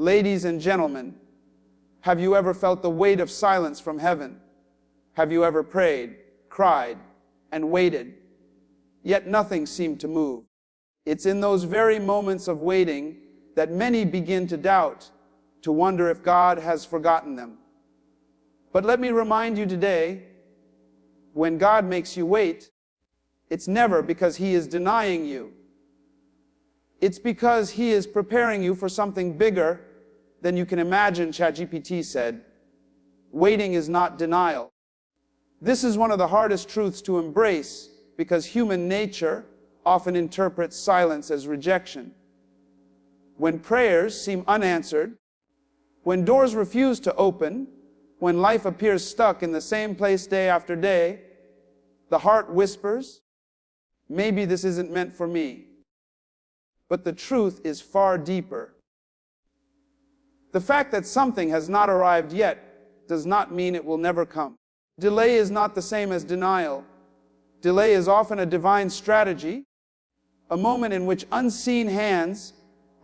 Ladies and gentlemen, have you ever felt the weight of silence from heaven? Have you ever prayed, cried, and waited, yet nothing seemed to move? It's in those very moments of waiting that many begin to doubt, to wonder if God has forgotten them. But let me remind you today, when God makes you wait, it's never because He is denying you. It's because He is preparing you for something bigger than you can imagine, ChatGPT said. Waiting is not denial. This is one of the hardest truths to embrace because human nature often interprets silence as rejection. When prayers seem unanswered, when doors refuse to open, when life appears stuck in the same place day after day, the heart whispers, maybe this isn't meant for me. But the truth is far deeper. The fact that something has not arrived yet does not mean it will never come. Delay is not the same as denial. Delay is often a divine strategy, a moment in which unseen hands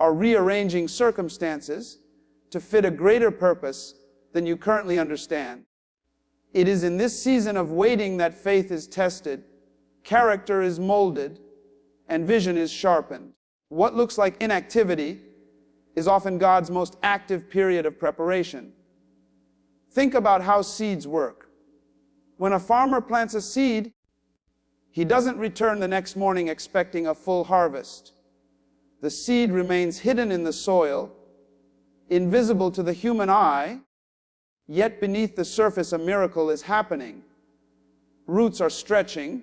are rearranging circumstances to fit a greater purpose than you currently understand. It is in this season of waiting that faith is tested, character is molded, and vision is sharpened. What looks like inactivity is often God's most active period of preparation. Think about how seeds work. When a farmer plants a seed, he doesn't return the next morning expecting a full harvest. The seed remains hidden in the soil, invisible to the human eye, yet beneath the surface a miracle is happening. Roots are stretching,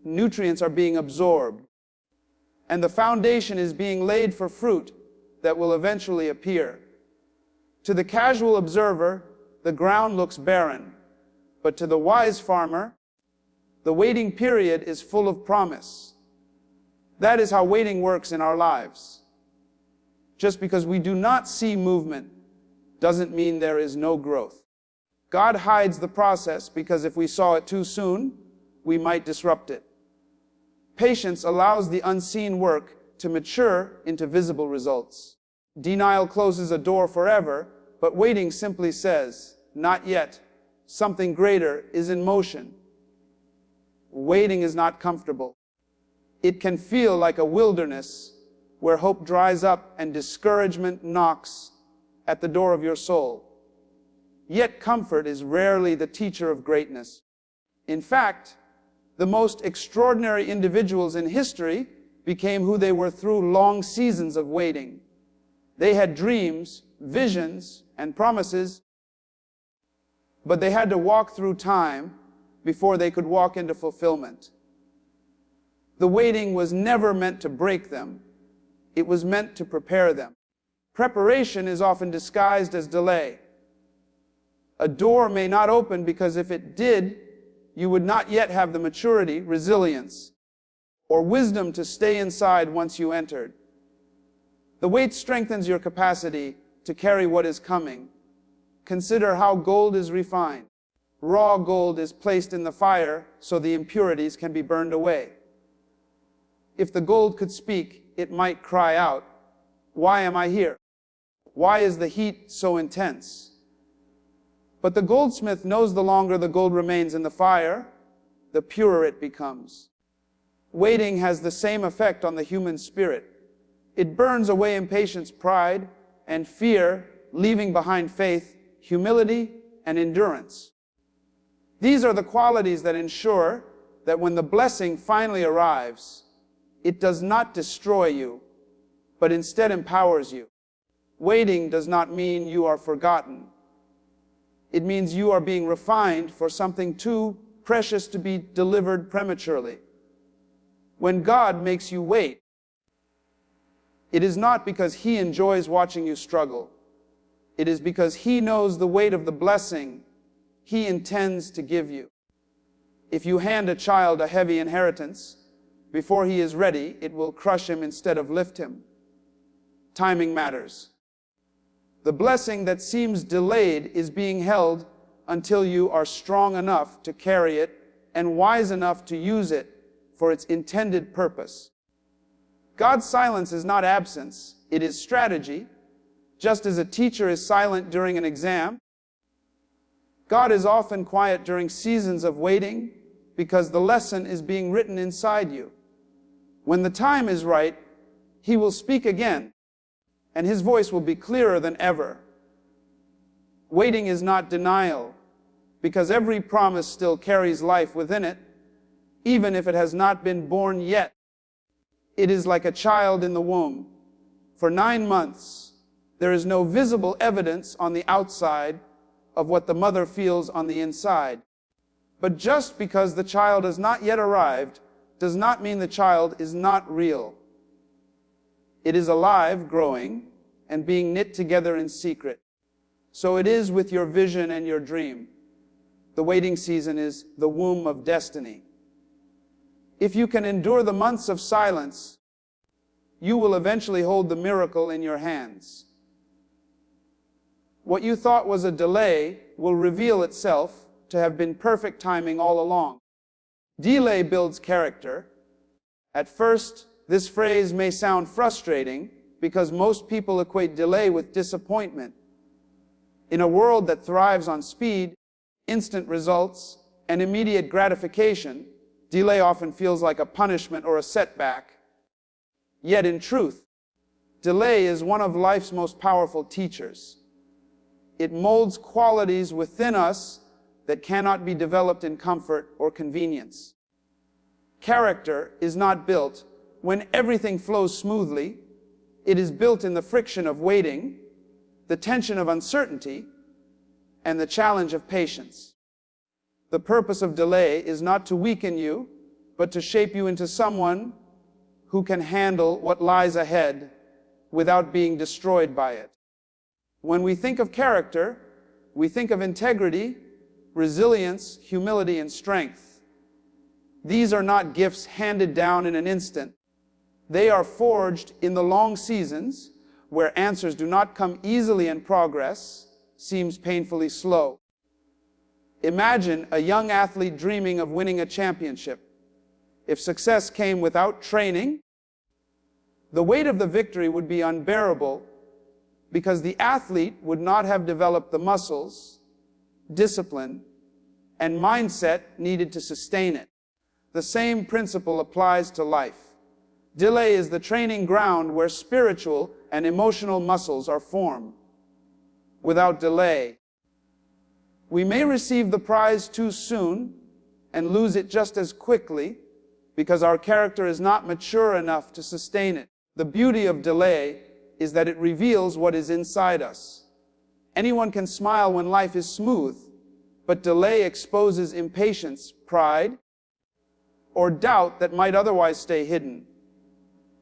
nutrients are being absorbed, and the foundation is being laid for fruit that will eventually appear. To the casual observer, the ground looks barren, but to the wise farmer, the waiting period is full of promise. That is how waiting works in our lives. Just because we do not see movement doesn't mean there is no growth. God hides the process because if we saw it too soon, we might disrupt it. Patience allows the unseen work to mature into visible results. Denial closes a door forever, but waiting simply says, not yet. Something greater is in motion. Waiting is not comfortable. It can feel like a wilderness where hope dries up and discouragement knocks at the door of your soul. Yet comfort is rarely the teacher of greatness. In fact, the most extraordinary individuals in history became who they were through long seasons of waiting. They had dreams, visions, and promises, but they had to walk through time before they could walk into fulfillment. The waiting was never meant to break them. It was meant to prepare them. Preparation is often disguised as delay. A door may not open because if it did, you would not yet have the maturity, resilience, or wisdom to stay inside once you entered. The wait strengthens your capacity to carry what is coming. Consider how gold is refined. Raw gold is placed in the fire so the impurities can be burned away. If the gold could speak, it might cry out, "Why am I here? Why is the heat so intense?" But the goldsmith knows the longer the gold remains in the fire, the purer it becomes. Waiting has the same effect on the human spirit. It burns away impatience, pride, and fear, leaving behind faith, humility, and endurance. These are the qualities that ensure that when the blessing finally arrives, it does not destroy you, but instead empowers you. Waiting does not mean you are forgotten. It means you are being refined for something too precious to be delivered prematurely. When God makes you wait, it is not because He enjoys watching you struggle. It is because He knows the weight of the blessing He intends to give you. If you hand a child a heavy inheritance, before he is ready, it will crush him instead of lift him. Timing matters. The blessing that seems delayed is being held until you are strong enough to carry it and wise enough to use it for its intended purpose. God's silence is not absence, it is strategy. Just as a teacher is silent during an exam, God is often quiet during seasons of waiting because the lesson is being written inside you. When the time is right, He will speak again, and His voice will be clearer than ever. Waiting is not denial, because every promise still carries life within it, even if it has not been born yet. It is like a child in the womb. For 9 months, there is no visible evidence on the outside of what the mother feels on the inside. But just because the child has not yet arrived does not mean the child is not real. It is alive, growing, and being knit together in secret. So it is with your vision and your dream. The waiting season is the womb of destiny. If you can endure the months of silence, you will eventually hold the miracle in your hands. What you thought was a delay will reveal itself to have been perfect timing all along. Delay builds character. At first, this phrase may sound frustrating because most people equate delay with disappointment. In a world that thrives on speed, instant results, and immediate gratification, delay often feels like a punishment or a setback. Yet in truth, delay is one of life's most powerful teachers. It molds qualities within us that cannot be developed in comfort or convenience. Character is not built when everything flows smoothly. It is built in the friction of waiting, the tension of uncertainty, and the challenge of patience. The purpose of delay is not to weaken you, but to shape you into someone who can handle what lies ahead without being destroyed by it. When we think of character, we think of integrity, resilience, humility, and strength. These are not gifts handed down in an instant. They are forged in the long seasons where answers do not come easily and progress seems painfully slow. Imagine a young athlete dreaming of winning a championship. If success came without training, the weight of the victory would be unbearable because the athlete would not have developed the muscles, discipline, and mindset needed to sustain it. The same principle applies to life. Delay is the training ground where spiritual and emotional muscles are formed. Without delay, we may receive the prize too soon and lose it just as quickly because our character is not mature enough to sustain it. The beauty of delay is that it reveals what is inside us. Anyone can smile when life is smooth, but delay exposes impatience, pride, or doubt that might otherwise stay hidden.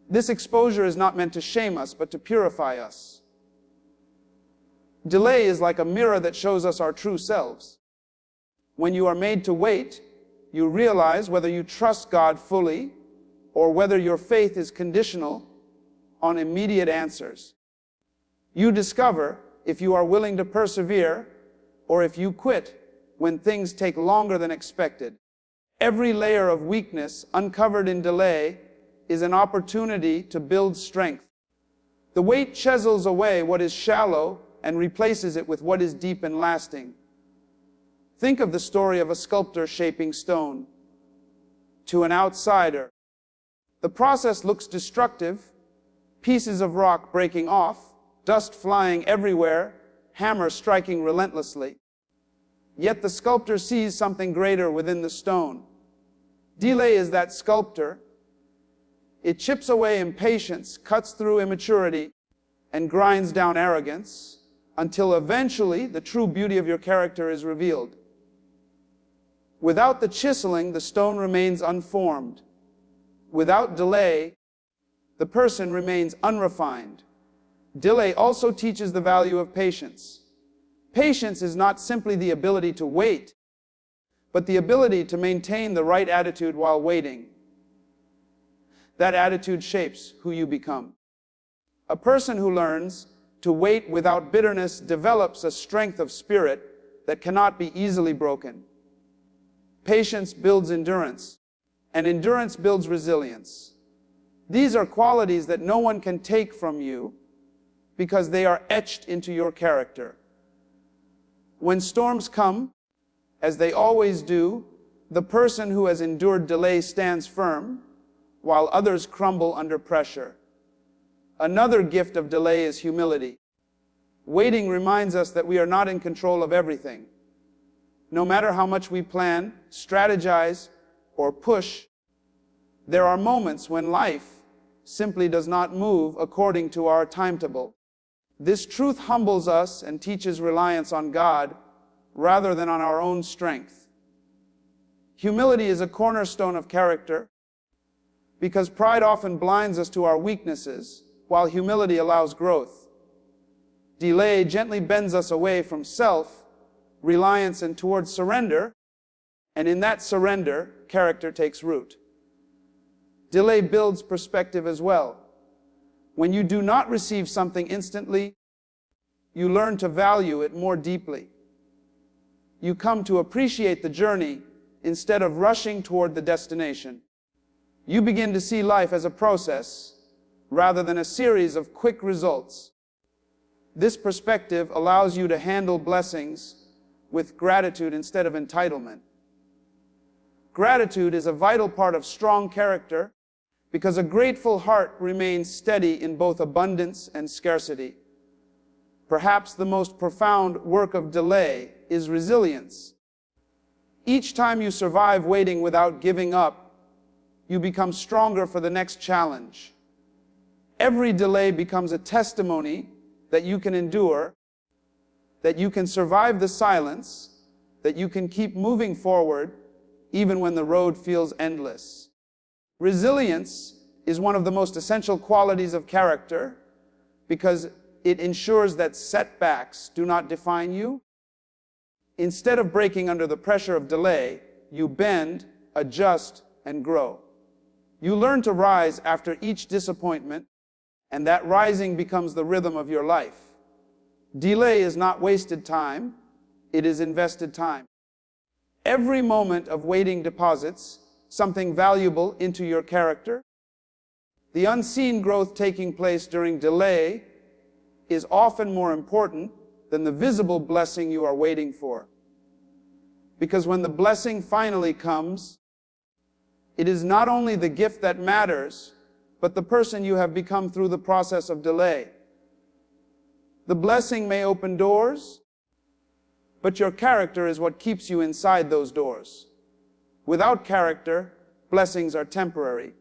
This exposure is not meant to shame us, but to purify us. Delay is like a mirror that shows us our true selves. When you are made to wait, you realize whether you trust God fully or whether your faith is conditional on immediate answers. You discover if you are willing to persevere or if you quit when things take longer than expected. Every layer of weakness uncovered in delay is an opportunity to build strength. The wait chisels away what is shallow and replaces it with what is deep and lasting. Think of the story of a sculptor shaping stone. To an outsider, the process looks destructive, pieces of rock breaking off, dust flying everywhere, hammer striking relentlessly. Yet the sculptor sees something greater within the stone. Delay is that sculptor. It chips away impatience, cuts through immaturity, and grinds down arrogance until eventually the true beauty of your character is revealed. Without the chiseling, the stone remains unformed. Without delay, the person remains unrefined. Delay also teaches the value of patience. Patience is not simply the ability to wait, but the ability to maintain the right attitude while waiting. That attitude shapes who you become. A person who learns to wait without bitterness develops a strength of spirit that cannot be easily broken. Patience builds endurance, and endurance builds resilience. These are qualities that no one can take from you, because they are etched into your character. When storms come, as they always do, the person who has endured delay stands firm, while others crumble under pressure. Another gift of delay is humility. Waiting reminds us that we are not in control of everything. No matter how much we plan, strategize, or push, there are moments when life simply does not move according to our timetable. This truth humbles us and teaches reliance on God rather than on our own strength. Humility is a cornerstone of character because pride often blinds us to our weaknesses, while humility allows growth. Delay gently bends us away from self-reliance and towards surrender, and in that surrender, character takes root. Delay builds perspective as well. When you do not receive something instantly, you learn to value it more deeply. You come to appreciate the journey instead of rushing toward the destination. You begin to see life as a process rather than a series of quick results. This perspective allows you to handle blessings with gratitude instead of entitlement. Gratitude is a vital part of strong character because a grateful heart remains steady in both abundance and scarcity. Perhaps the most profound work of delay is resilience. Each time you survive waiting without giving up, you become stronger for the next challenge. Every delay becomes a testimony that you can endure, that you can survive the silence, that you can keep moving forward even when the road feels endless. Resilience is one of the most essential qualities of character because it ensures that setbacks do not define you. Instead of breaking under the pressure of delay, you bend, adjust, and grow. You learn to rise after each disappointment, and that rising becomes the rhythm of your life. Delay is not wasted time, it is invested time. Every moment of waiting deposits something valuable into your character. The unseen growth taking place during delay is often more important than the visible blessing you are waiting for. Because when the blessing finally comes, it is not only the gift that matters, but the person you have become through the process of delay. The blessing may open doors, but your character is what keeps you inside those doors. Without character, blessings are temporary.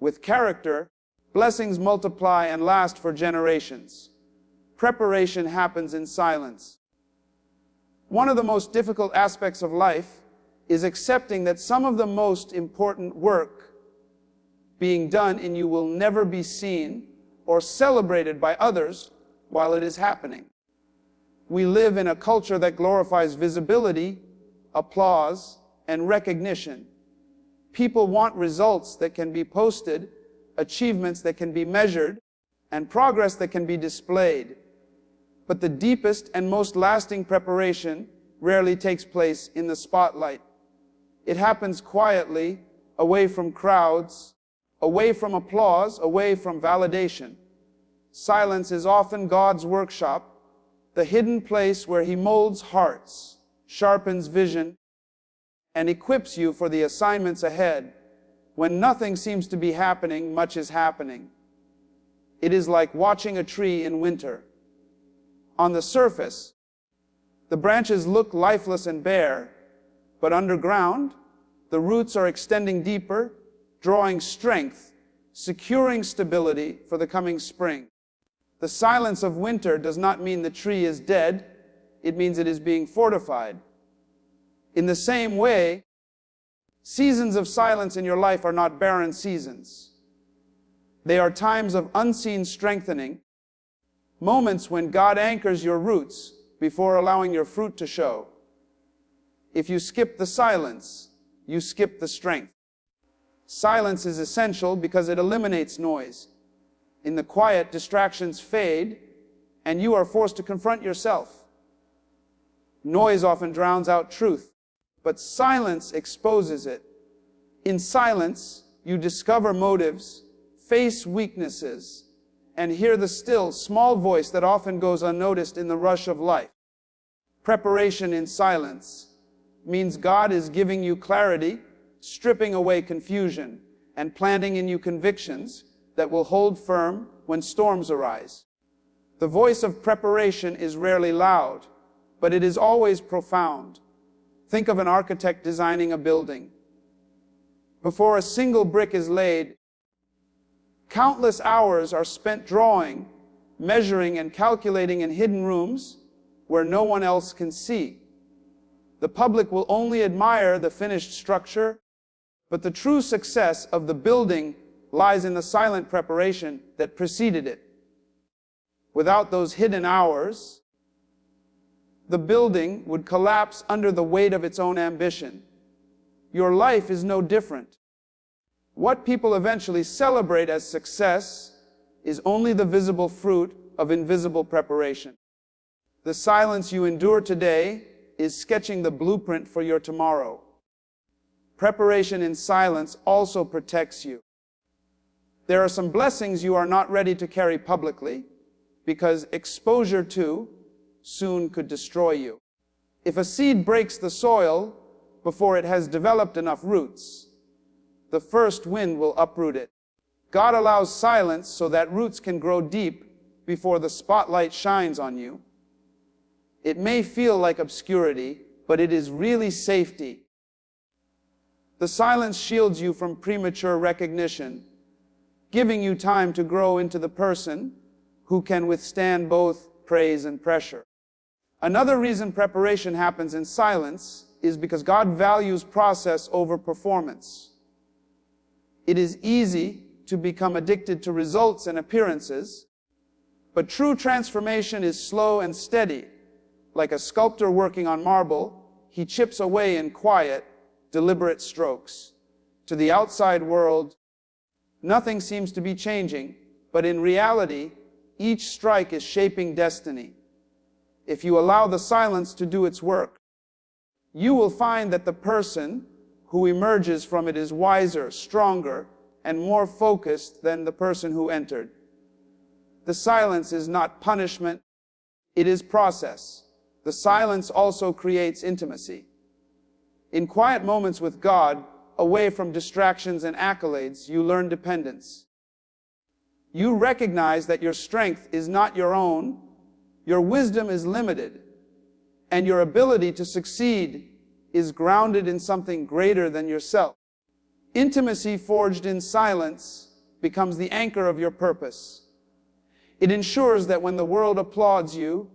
With character, blessings multiply and last for generations. Preparation happens in silence. One of the most difficult aspects of life is accepting that some of the most important work being done in you will never be seen or celebrated by others while it is happening. We live in a culture that glorifies visibility, applause, and recognition. People want results that can be posted, achievements that can be measured, and progress that can be displayed. But the deepest and most lasting preparation rarely takes place in the spotlight. It happens quietly, away from crowds, away from applause, away from validation. Silence is often God's workshop, the hidden place where He molds hearts, sharpens vision, and equips you for the assignments ahead. When nothing seems to be happening, much is happening. It is like watching a tree in winter. On the surface, the branches look lifeless and bare, but underground, the roots are extending deeper, drawing strength, securing stability for the coming spring. The silence of winter does not mean the tree is dead, it means it is being fortified. In the same way, seasons of silence in your life are not barren seasons. They are times of unseen strengthening, moments when God anchors your roots before allowing your fruit to show. If you skip the silence, you skip the strength. Silence is essential because it eliminates noise. In the quiet, distractions fade, and you are forced to confront yourself. Noise often drowns out truth, but silence exposes it. In silence, you discover motives, face weaknesses, and hear the still, small voice that often goes unnoticed in the rush of life. Preparation in silence means God is giving you clarity, stripping away confusion, and planting in you convictions that will hold firm when storms arise. The voice of preparation is rarely loud, but it is always profound. Think of an architect designing a building. Before a single brick is laid, countless hours are spent drawing, measuring, and calculating in hidden rooms where no one else can see. The public will only admire the finished structure, but the true success of the building lies in the silent preparation that preceded it. Without those hidden hours, the building would collapse under the weight of its own ambition. Your life is no different. What people eventually celebrate as success is only the visible fruit of invisible preparation. The silence you endure today is sketching the blueprint for your tomorrow. Preparation in silence also protects you. There are some blessings you are not ready to carry publicly, because exposure to soon could destroy you. If a seed breaks the soil before it has developed enough roots, the first wind will uproot it. God allows silence so that roots can grow deep before the spotlight shines on you. It may feel like obscurity, but it is really safety. The silence shields you from premature recognition, giving you time to grow into the person who can withstand both praise and pressure. Another reason preparation happens in silence is because God values process over performance. It is easy to become addicted to results and appearances, but true transformation is slow and steady. Like a sculptor working on marble, he chips away in quiet, deliberate strokes. To the outside world, nothing seems to be changing, but in reality, each strike is shaping destiny. If you allow the silence to do its work, you will find that the person who emerges from it is wiser, stronger, and more focused than the person who entered. The silence is not punishment, it is process. The silence also creates intimacy. In quiet moments with God, away from distractions and accolades, you learn dependence. You recognize that your strength is not your own, your wisdom is limited, and your ability to succeed is grounded in something greater than yourself. Intimacy forged in silence becomes the anchor of your purpose. It ensures that when the world applauds you,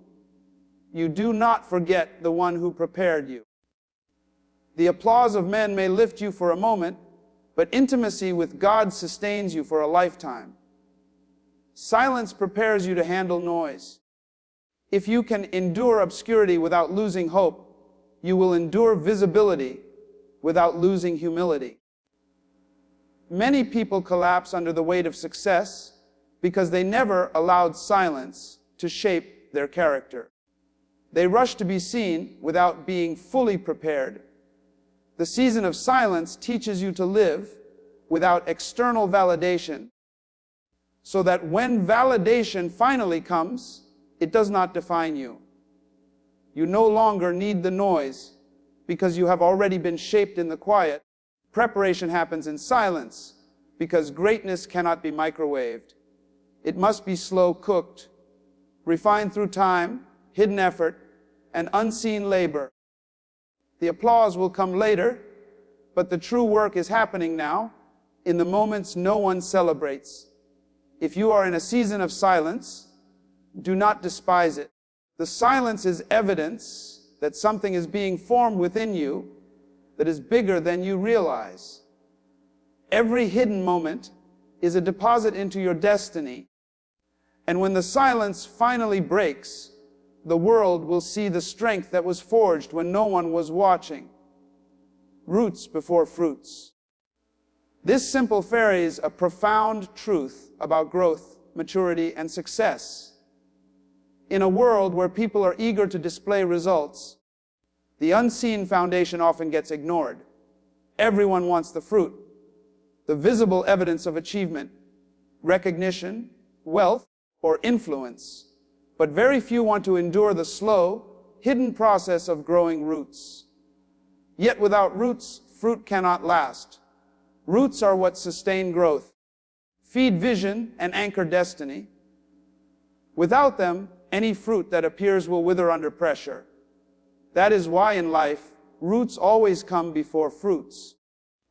you do not forget the one who prepared you. The applause of men may lift you for a moment, but intimacy with God sustains you for a lifetime. Silence prepares you to handle noise. If you can endure obscurity without losing hope, you will endure visibility without losing humility. Many people collapse under the weight of success because they never allowed silence to shape their character. They rush to be seen without being fully prepared. The season of silence teaches you to live without external validation, so that when validation finally comes, it does not define you. You no longer need the noise because you have already been shaped in the quiet. Preparation happens in silence because greatness cannot be microwaved. It must be slow cooked, refined through time, hidden effort, and unseen labor. The applause will come later, but the true work is happening now, in the moments no one celebrates. If you are in a season of silence, do not despise it. The silence is evidence that something is being formed within you that is bigger than you realize. Every hidden moment is a deposit into your destiny. And when the silence finally breaks, the world will see the strength that was forged when no one was watching. Roots before fruits. This simple phrase, a profound truth about growth, maturity, and success. In a world where people are eager to display results, the unseen foundation often gets ignored. Everyone wants the fruit, the visible evidence of achievement, recognition, wealth, or influence, but very few want to endure the slow, hidden process of growing roots. Yet without roots, fruit cannot last. Roots are what sustain growth, feed vision, and anchor destiny. Without them, any fruit that appears will wither under pressure. That is why in life, roots always come before fruits.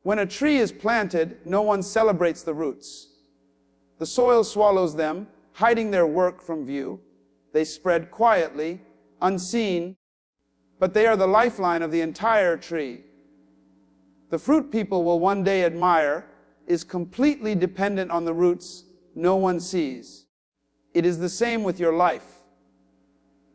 When a tree is planted, no one celebrates the roots. The soil swallows them, hiding their work from view. They spread quietly, unseen, but they are the lifeline of the entire tree. The fruit people will one day admire is completely dependent on the roots no one sees. It is the same with your life.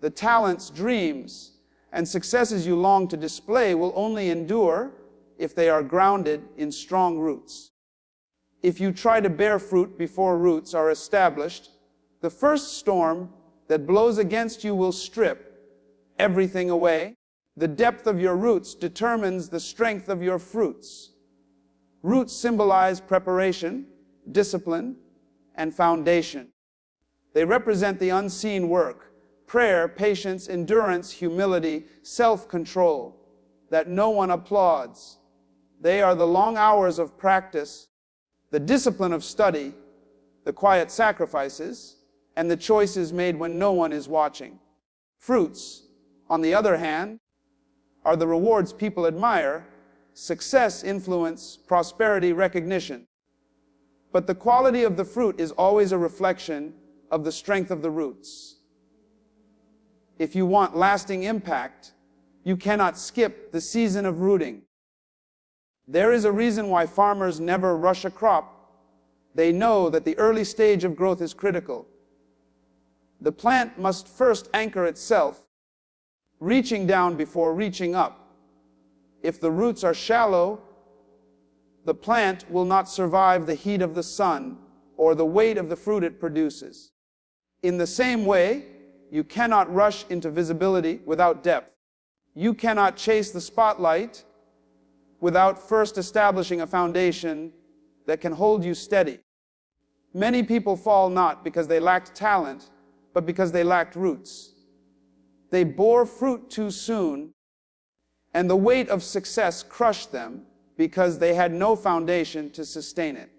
The talents, dreams, and successes you long to display will only endure if they are grounded in strong roots. If you try to bear fruit before roots are established, the first storm that blows against you will strip everything away. The depth of your roots determines the strength of your fruits. Roots symbolize preparation, discipline, and foundation. They represent the unseen work, prayer, patience, endurance, humility, self-control, that no one applauds. They are the long hours of practice, the discipline of study, the quiet sacrifices, and the choices made when no one is watching. Fruits, on the other hand, are the rewards people admire: success, influence, prosperity, recognition. But the quality of the fruit is always a reflection of the strength of the roots. If you want lasting impact, you cannot skip the season of rooting. There is a reason why farmers never rush a crop. They know that the early stage of growth is critical. The plant must first anchor itself, reaching down before reaching up. If the roots are shallow, the plant will not survive the heat of the sun or the weight of the fruit it produces. In the same way, you cannot rush into visibility without depth. You cannot chase the spotlight without first establishing a foundation that can hold you steady. Many people fall not because they lacked talent, but because they lacked roots. They bore fruit too soon, and the weight of success crushed them because they had no foundation to sustain it.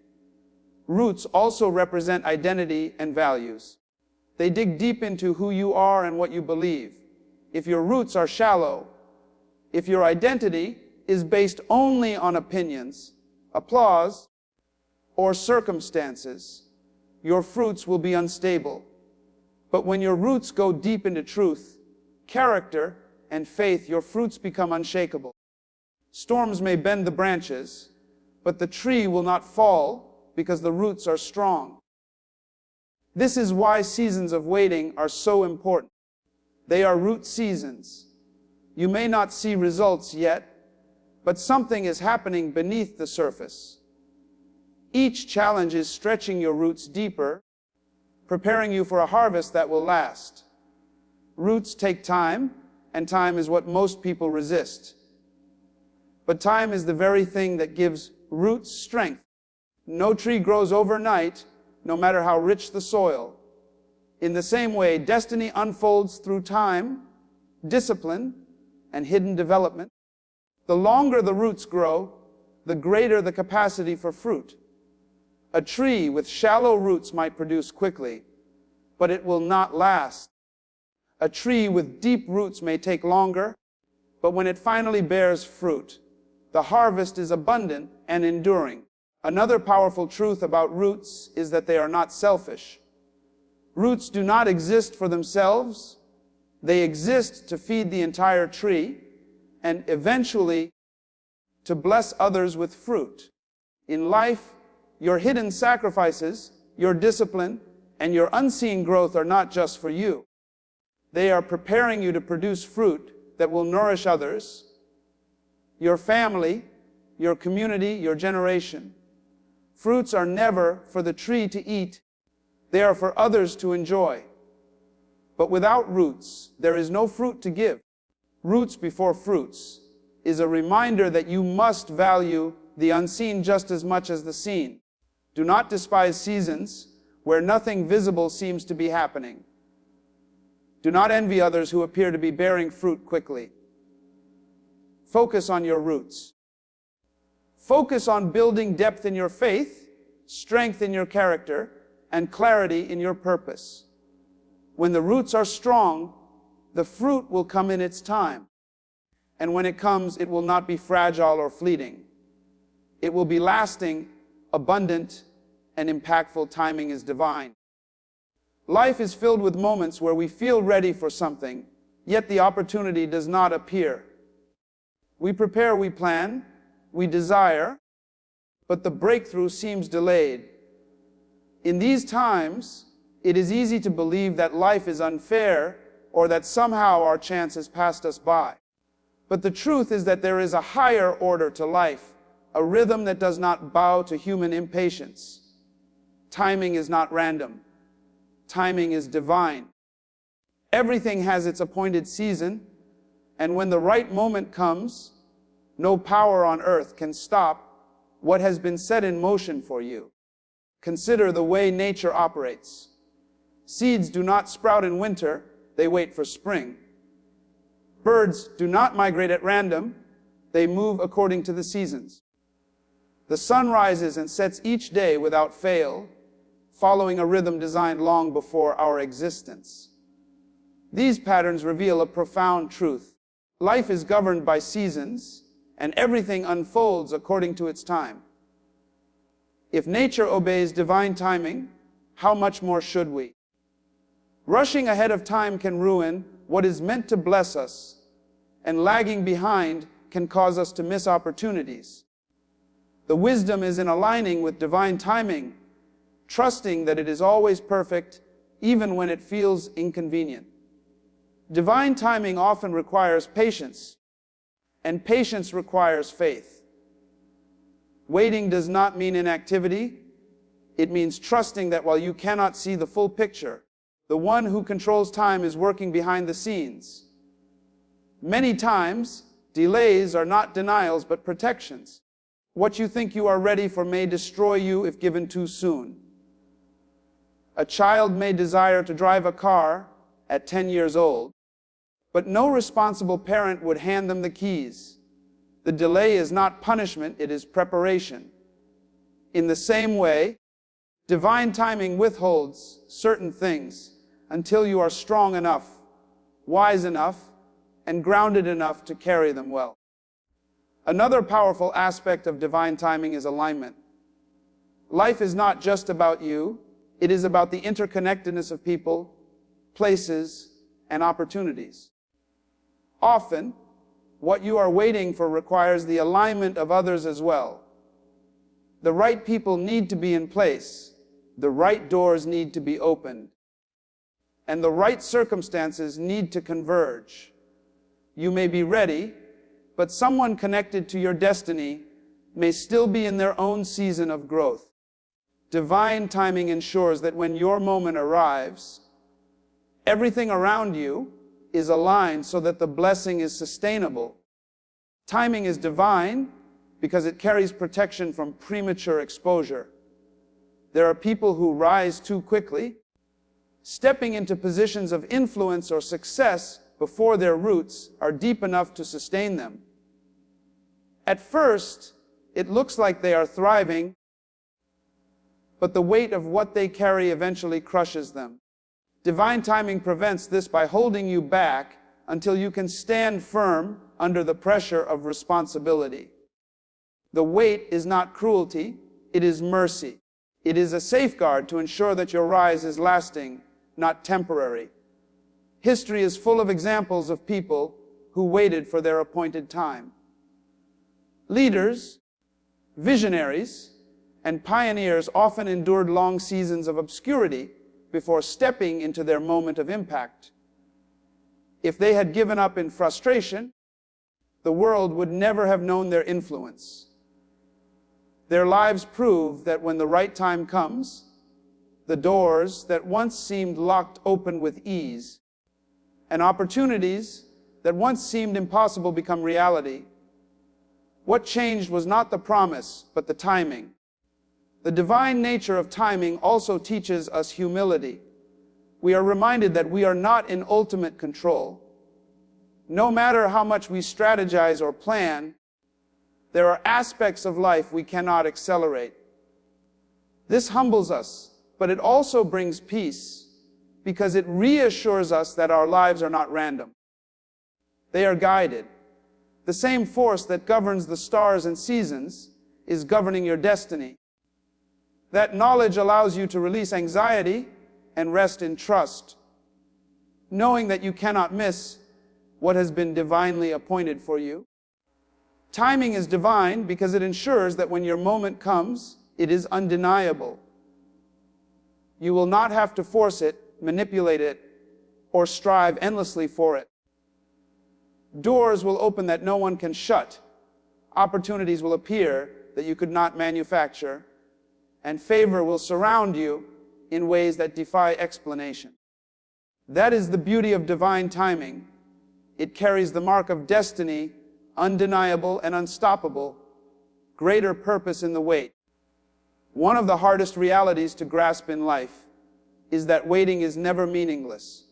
Roots also represent identity and values. They dig deep into who you are and what you believe. If your roots are shallow, if your identity is based only on opinions, applause, or circumstances, your fruits will be unstable. But when your roots go deep into truth, character, and faith, your fruits become unshakable. Storms may bend the branches, but the tree will not fall because the roots are strong. This is why seasons of waiting are so important. They are root seasons. You may not see results yet, but something is happening beneath the surface. Each challenge is stretching your roots deeper, preparing you for a harvest that will last. Roots take time, and time is what most people resist. But time is the very thing that gives roots strength. No tree grows overnight, no matter how rich the soil. In the same way, destiny unfolds through time, discipline, and hidden development. The longer the roots grow, the greater the capacity for fruit. A tree with shallow roots might produce quickly, but it will not last. A tree with deep roots may take longer, but when it finally bears fruit, the harvest is abundant and enduring. Another powerful truth about roots is that they are not selfish. Roots do not exist for themselves. They exist to feed the entire tree and eventually to bless others with fruit. In life, your hidden sacrifices, your discipline, and your unseen growth are not just for you. They are preparing you to produce fruit that will nourish others, your family, your community, your generation. Fruits are never for the tree to eat. They are for others to enjoy. But without roots, there is no fruit to give. Roots before fruits is a reminder that you must value the unseen just as much as the seen. Do not despise seasons where nothing visible seems to be happening. Do not envy others who appear to be bearing fruit quickly. Focus on your roots. Focus on building depth in your faith, strength in your character, and clarity in your purpose. When the roots are strong, the fruit will come in its time. And when it comes, it will not be fragile or fleeting. It will be lasting, abundant, and impactful. Timing is divine. Life is filled with moments where we feel ready for something, yet the opportunity does not appear. We prepare, we plan, we desire, but the breakthrough seems delayed. In these times, it is easy to believe that life is unfair or that somehow our chance has passed us by. But the truth is that there is a higher order to life, a rhythm that does not bow to human impatience. Timing is not random. Timing is divine. Everything has its appointed season, and when the right moment comes, no power on earth can stop what has been set in motion for you. Consider the way nature operates. Seeds do not sprout in winter, they wait for spring. Birds do not migrate at random, they move according to the seasons. The sun rises and sets each day without fail, following a rhythm designed long before our existence. These patterns reveal a profound truth. Life is governed by seasons, and everything unfolds according to its time. If nature obeys divine timing, how much more should we? Rushing ahead of time can ruin what is meant to bless us, and lagging behind can cause us to miss opportunities. The wisdom is in aligning with divine timing, trusting that it is always perfect, even when it feels inconvenient. Divine timing often requires patience, and patience requires faith. Waiting does not mean inactivity. It means trusting that while you cannot see the full picture, the one who controls time is working behind the scenes. Many times, delays are not denials but protections. What you think you are ready for may destroy you if given too soon. A child may desire to drive a car at 10 years old, but no responsible parent would hand them the keys. The delay is not punishment, it is preparation. In the same way, divine timing withholds certain things until you are strong enough, wise enough, and grounded enough to carry them well. Another powerful aspect of divine timing is alignment. Life is not just about you, it is about the interconnectedness of people, places, and opportunities. Often, what you are waiting for requires the alignment of others as well. The right people need to be in place, the right doors need to be opened, and the right circumstances need to converge. You may be ready, but someone connected to your destiny may still be in their own season of growth. Divine timing ensures that when your moment arrives, everything around you is aligned so that the blessing is sustainable. Timing is divine because it carries protection from premature exposure. There are people who rise too quickly, stepping into positions of influence or success before their roots are deep enough to sustain them. At first, it looks like they are thriving, but the weight of what they carry eventually crushes them. Divine timing prevents this by holding you back until you can stand firm under the pressure of responsibility. The weight is not cruelty, it is mercy. It is a safeguard to ensure that your rise is lasting, not temporary. History is full of examples of people who waited for their appointed time. Leaders, visionaries, and pioneers often endured long seasons of obscurity before stepping into their moment of impact. If they had given up in frustration, the world would never have known their influence. Their lives prove that when the right time comes, the doors that once seemed locked open with ease, and opportunities that once seemed impossible become reality. What changed was not the promise, but the timing. The divine nature of timing also teaches us humility. We are reminded that we are not in ultimate control. No matter how much we strategize or plan, there are aspects of life we cannot accelerate. This humbles us, but it also brings peace, because it reassures us that our lives are not random. They are guided. The same force that governs the stars and seasons is governing your destiny. That knowledge allows you to release anxiety and rest in trust, knowing that you cannot miss what has been divinely appointed for you. Timing is divine because it ensures that when your moment comes, it is undeniable. You will not have to force it, manipulate it, or strive endlessly for it. Doors will open that no one can shut. Opportunities will appear that you could not manufacture, and favor will surround you in ways that defy explanation. That is the beauty of divine timing. It carries the mark of destiny, undeniable and unstoppable, greater purpose in the wait. One of the hardest realities to grasp in life is that waiting is never meaningless.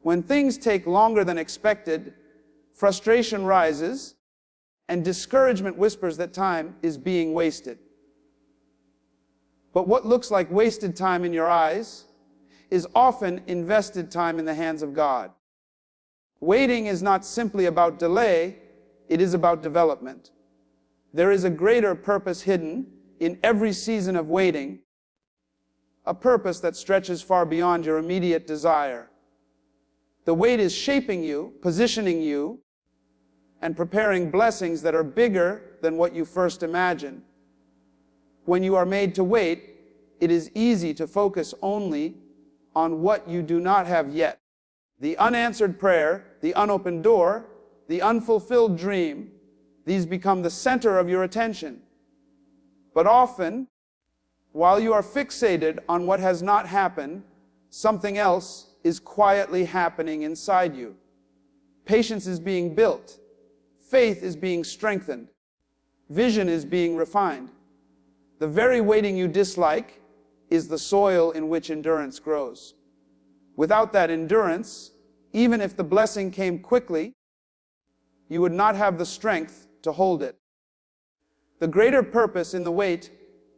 When things take longer than expected, frustration rises, and discouragement whispers that time is being wasted. But what looks like wasted time in your eyes is often invested time in the hands of God. Waiting is not simply about delay, it is about development. There is a greater purpose hidden in every season of waiting, a purpose that stretches far beyond your immediate desire. The wait is shaping you, positioning you, and preparing blessings that are bigger than what you first imagined. When you are made to wait, it is easy to focus only on what you do not have yet. The unanswered prayer, the unopened door, the unfulfilled dream, these become the center of your attention. But often, while you are fixated on what has not happened, something else is quietly happening inside you. Patience is being built. Faith is being strengthened. Vision is being refined. The very waiting you dislike is the soil in which endurance grows. Without that endurance, even if the blessing came quickly, you would not have the strength to hold it. The greater purpose in the wait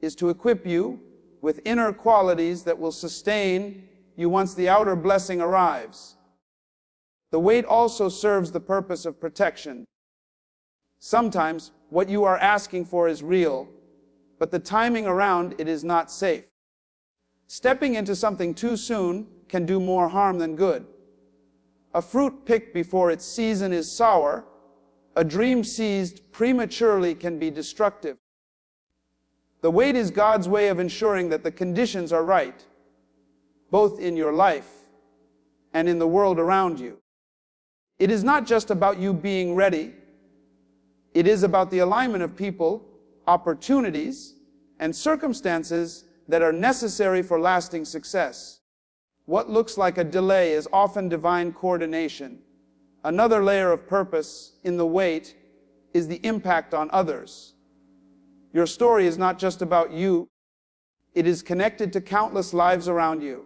is to equip you with inner qualities that will sustain you once the outer blessing arrives. The wait also serves the purpose of protection. Sometimes what you are asking for is real, but the timing around it is not safe. Stepping into something too soon can do more harm than good. A fruit picked before its season is sour. A dream seized prematurely can be destructive. The wait is God's way of ensuring that the conditions are right, both in your life and in the world around you. It is not just about you being ready. It is about the alignment of people, opportunities, and circumstances that are necessary for lasting success. What looks like a delay is often divine coordination. Another layer of purpose in the wait is the impact on others. Your story is not just about you. It is connected to countless lives around you.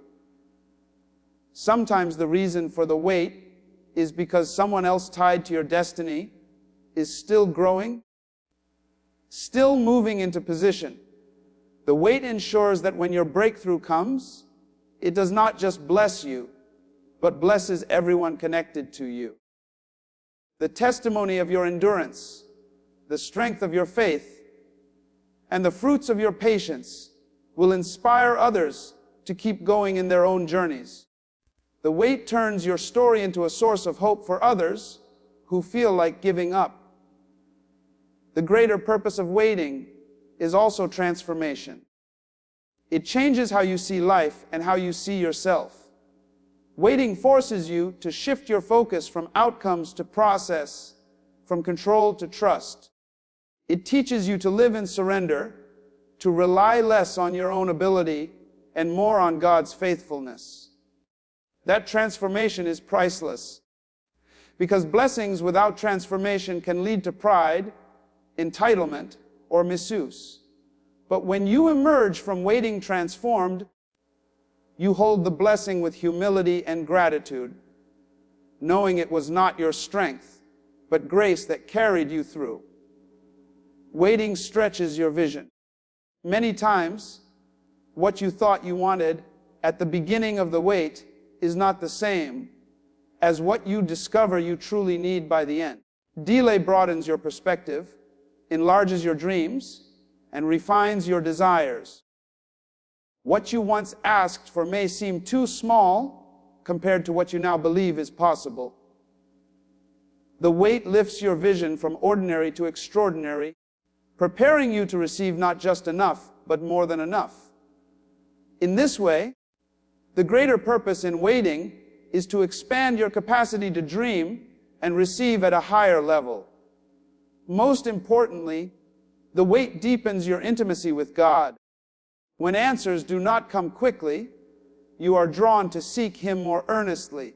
Sometimes the reason for the wait is because someone else tied to your destiny is still growing, still moving into position. The wait ensures that when your breakthrough comes, it does not just bless you, but blesses everyone connected to you. The testimony of your endurance, the strength of your faith, and the fruits of your patience will inspire others to keep going in their own journeys. The wait turns your story into a source of hope for others who feel like giving up. The greater purpose of waiting is also transformation. It changes how you see life and how you see yourself. Waiting forces you to shift your focus from outcomes to process, from control to trust. It teaches you to live in surrender, to rely less on your own ability and more on God's faithfulness. That transformation is priceless, because blessings without transformation can lead to pride, entitlement, or misuse. But when you emerge from waiting transformed, you hold the blessing with humility and gratitude, knowing it was not your strength, but grace that carried you through. Waiting stretches your vision. Many times, what you thought you wanted at the beginning of the wait is not the same as what you discover you truly need by the end. Delay broadens your perspective, enlarges your dreams, and refines your desires. What you once asked for may seem too small compared to what you now believe is possible. The wait lifts your vision from ordinary to extraordinary, preparing you to receive not just enough, but more than enough. In this way, the greater purpose in waiting is to expand your capacity to dream and receive at a higher level. Most importantly, the wait deepens your intimacy with God. When answers do not come quickly, you are drawn to seek Him more earnestly.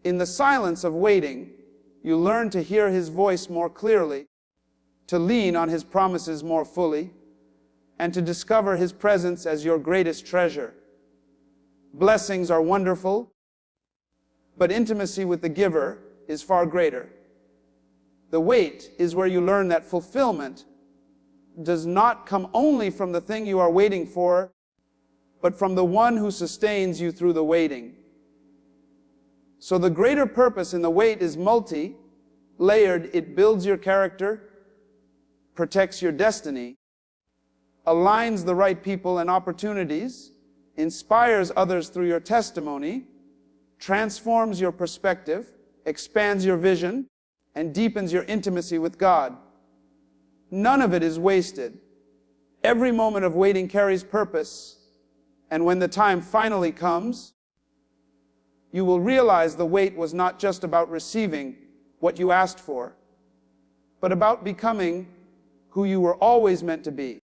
In the silence of waiting, you learn to hear His voice more clearly, to lean on His promises more fully, and to discover His presence as your greatest treasure. Blessings are wonderful, but intimacy with the giver is far greater. The wait is where you learn that fulfillment does not come only from the thing you are waiting for, but from the one who sustains you through the waiting. So the greater purpose in the wait is multi-layered. It builds your character, protects your destiny, aligns the right people and opportunities, inspires others through your testimony, transforms your perspective, expands your vision, and deepens your intimacy with God. None of it is wasted. Every moment of waiting carries purpose, and when the time finally comes, you will realize the wait was not just about receiving what you asked for, but about becoming who you were always meant to be.